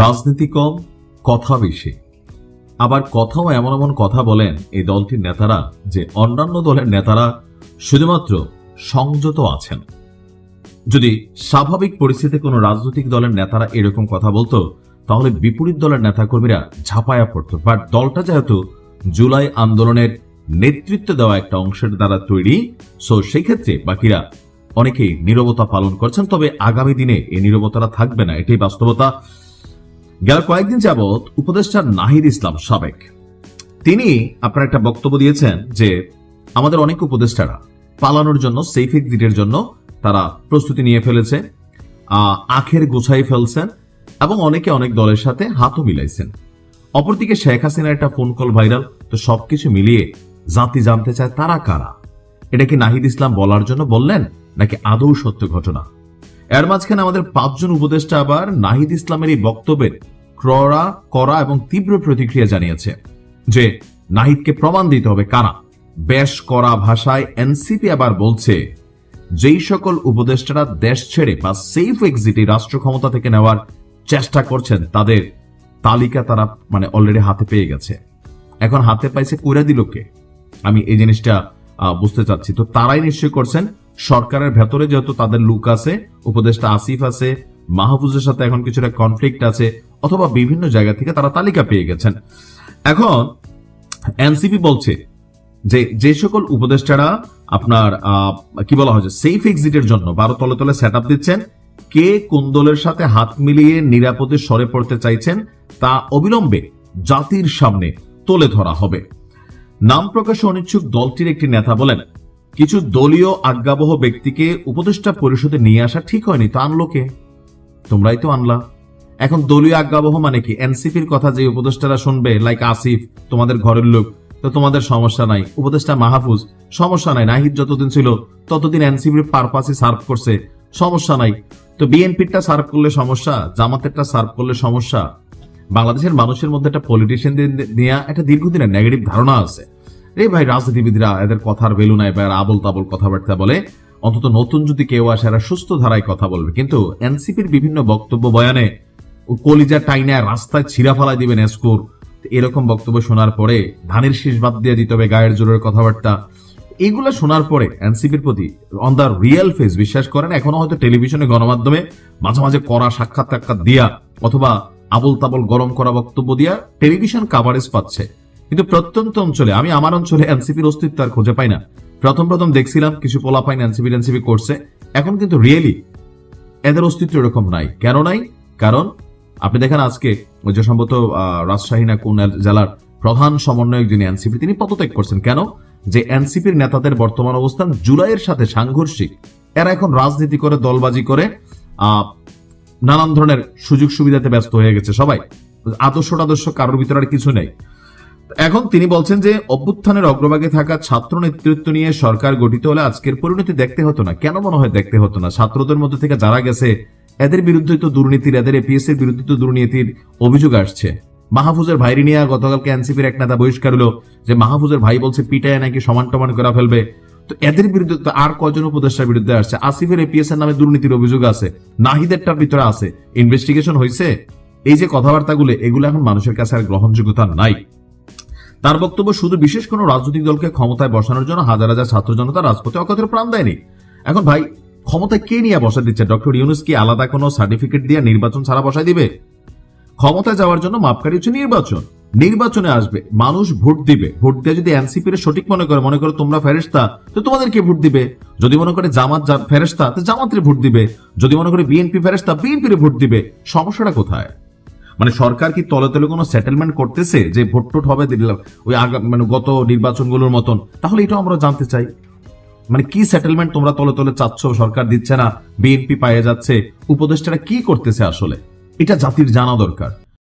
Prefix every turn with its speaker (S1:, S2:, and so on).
S1: রাজনীতি কম, কথা বেশি। আবার কথাও এমন এমন কথা বলেন এই দলটির নেতারা যে অন্যান্য দলের নেতারা শুধুমাত্র সংযত আছেন। যদি স্বাভাবিক পরিস্থিতিতে কোনো রাজনৈতিক দলের নেতারা এরকম কথা বলতো তাহলে বিপরীত দলের নেতাকর্মীরা ঝাঁপায়া পড়তো। বাট দলটা যেহেতু জুলাই আন্দোলনের নেতৃত্ব দেওয়া একটা অংশের দ্বারা তৈরি, সো সেই ক্ষেত্রে বাকিরা অনেকেই নীরবতা পালন করছেন। তবে আগামী দিনে এই নীরবতাটা থাকবে না, এটাই বাস্তবতা। গেল কয়েকদিন যাবৎ উপদেষ্টা নাহিদ ইসলাম সাবেক তিনি আপনার একটা বক্তব্য দিয়েছেন যে আমাদের অনেক উপদেষ্টারা পালানোর জন্য, সেফ এক্সিটের জন্য তারা প্রস্তুতি নিয়ে ফেলেছে, আখের গোছাই ফেলছেন এবং অনেকে অনেক দলের সাথে হাতও মিলাইছেন। অপরদিকে শেখ হাসিনার একটা ফোন কল ভাইরাল। তো সবকিছু মিলিয়ে জাতি জানতে চায় তারা কারা। এটা কি নাহিদ ইসলাম বলার জন্য বললেন নাকি আদৌ সত্য ঘটনা? এর মাঝখানে আমাদের 5 জন উপদেষ্টা আবার নাহিদ ইসলামের এই বক্তব্যের কড়া এবং তীব্র প্রতিক্রিয়া জানিয়েছে যে নাহিদকে প্রমাণ দিতে হবে কারা। বেশ কড়া ভাষায় এনসিপি আবার বলছে যেই সকল উপদেষ্টারা দেশ ছেড়ে বা সেফ এক্সিটে রাষ্ট্র ক্ষমতা থেকে নেওয়ার চেষ্টা করছেন তাদের তালিকা তারা অলরেডি হাতে পেয়ে গেছে। এখন হাতে পাইছে কইরা দিল কে? আমি এই জিনিসটা বুঝতে চাচ্ছি। তো তারাই নিশ্চয় করছেন সরকারের ভেতরে, যেহেতু তাদের লুক আছে, উপদেষ্টা আসিফ আছে, মাহফুজের সাথে এখন কিছুটা কনফ্লিক্ট আছে, অথবা বিভিন্ন জায়গা থেকে তারা তালিকা পেয়ে গেছেন। এখন এনসিপি বলছে যে যে সকল উপদেষ্টারা আপনার কি বলা হয়েছে সেফ এক্সিটের জন্য 12 তলে তলে সেট আপ দিচ্ছেন, কে কোন দলের সাথে হাত মিলিয়ে নিরাপদে সরে পড়তে চাইছেন তা অবিলম্বে জাতির সামনে তুলে ধরা হবে। নাম প্রকাশে অনিচ্ছুক দলটির একটি নেতা বলেন, কিছু দলীয় আজ্ঞাবহ ব্যক্তিকে উপদেষ্টা পরিষদে নিয়ে আসা ঠিক হয়নি, তো আনলো কে? তোমরাই তো আনলা। এখন দলীয় আজ্ঞাবহ মানে কি? এনসিপির কথা যে উপদেষ্টারা শুনবে, লাইক আসিফ, তোমাদের ঘরের লোক, তো তোমাদের সমস্যা নাই। উপদেষ্টা মাহফুজ, সমস্যা নাই। নাহিদ যতদিন ছিল ততদিন এনসিপির পারপাসে সার্ভ করছে, সমস্যা নাই। তো বিএনপিরটা সার্ভ করলে সমস্যা, জামাতেরটা সার্ভ করলে সমস্যা। বাংলাদেশের মানুষের মধ্যে একটা পলিটিশিয়ানদের নিয়ে একটা দীর্ঘদিনের নেগেটিভ ধারণা আছে। এই ভাই রাজনীতিবিদরা এদের কথার ভ্যালু নাই, এবার আবল তাবল কথাবার্তা বলে। অন্তত নতুন যদি কেউ আসে এরা সুস্থ ধারায় কথা বলবে। কিন্তু এনসিপির বিভিন্ন বক্তব্য বয়ানে কলিজা টাইনা রাস্তায় ছিঁড়া ফালাই দিবেন স্কোর, এরকম বক্তব্য শোনার পরে ধানের শীষ বাদ দিয়ে দিতে হবে, গায়ের জোরের কথাবার্তা, এগুলো শোনার পরে এনসিপির প্রতি অন দ্য রিয়েল ফেস, বিশ্বাস করেন এখনো হয়তো টেলিভিশনে গণমাধ্যমে মাঝে মাঝে করা সাক্ষাৎকার দিয়া অথবা আবল তাবল গরম করা বক্তব্য দিয়া টেলিভিশন কাভারেজ পাচ্ছে, কিন্তু প্রত্যন্ত অঞ্চলে, আমি আমার অঞ্চলে এনসিপির অস্তিত্ব আর খুঁজে পাই না। প্রথম দেখছিলাম কিছু পোলা পাইন এনসিপি করছে, এখন কিন্তু রিয়েলি এদের অস্তিত্ব এরকম নাই। কেন নাই? কারণ আপনি দেখেন আজকে ওই যে সম্ভবত রাজশাহী না কোন জেলার প্রধান সমন্বয়ক যিনি এনসিপি, তিনি পদত্যাগ করছেন। কেন? যে এনসিপির নেতাদের বর্তমান অবস্থান জুলাইয়ের সাথে সাংঘর্ষিক। এরা এখন রাজনীতি করে, দলবাজি করে, নানান ধরনের সুযোগ সুবিধাতে ব্যস্ত হয়ে গেছে সবাই। আদর্শ কারোর ভিতরে আর কিছু নেই। এখন তিনি বলছেন যে অভ্যুত্থানের অগ্রভাগে থাকা ছাত্র নেতৃত্ব নিয়ে সরকার গঠিত হলে আজকের পরিণতি দেখতে হতো না। কেন মনে হয় দেখতে হতো না? ছাত্রদের মধ্যে থেকে যারা গেছে এদের বিরুদ্ধে তো দুর্নীতির, এদের এপিএস এর বিরুদ্ধে তো দুর্নীতির অভিযোগ আসছে। মাহফুজের ভাইরি নিয়ে গতকালকে এনসিপির এক নেতা বহিষ্কার হলো যে মাহফুজের ভাই বলছে পিটায় নাকি সমান টমান করা ফেলবে। তো এদের বিরুদ্ধে তো আর কয়জন উপদেষ্টার বিরুদ্ধে আসছে? আসিফের এপিএস এর নামে দুর্নীতির অভিযোগ আছে, নাহিদেরটার ভিতরে আছে, ইনভেস্টিগেশন হয়েছে। এই যে কথাবার্তাগুলো, এগুলো এখন মানুষের কাছে আর গ্রহণযোগ্যতা নাই। তার বক্তব্য, শুধু বিশেষ কোন রাজনৈতিক দলকে ক্ষমতায় বসানোর জন্য হাজার হাজার ছাত্র জনতা রাজপথে অকাতরে প্রাণ দেয়নি। এখন ভাই ক্ষমতায় কে নিয়ে বসা দিচ্ছে? ডক্টর ইউনূস কি আলাদা কোনো সার্টিফিকেট দিয়ে নির্বাচন ছাড়া বসাই দিবে? ক্ষমতায় যাওয়ার জন্য মাপকাঠি হচ্ছে নির্বাচন। নির্বাচনে আসবে মানুষ, ভোট দিবে। ভোট দিয়ে যদি এনসিপি সঠিক মনে করে তোমরা ফেরেশতা, তো তোমাদেরকে ভোট দিবে। যদি মনে করে জামাত ফেরেশতা, তো জামাতের ভোট দিবে। যদি মনে করে বিএনপি ফেরেশতা, বিএনপির ভোট দিবে। সমস্যাটা কোথায়? সরকার কি তলে তলে কোনো সেটেলমেন্ট করতেছে যে ভোট টোট হবে ওই গত নির্বাচনগুলোর মতন? তাহলে এটা আমরা জানতে চাই। কি সেটেলমেন্ট তোমরা তলে তলে চাচ্ছ? সরকার দিচ্ছে না, বিএনপি পাইয়ে যাচ্ছে, উপদেষ্টারা কি করতেছে আসলে? এটা জাতির জানা দরকার।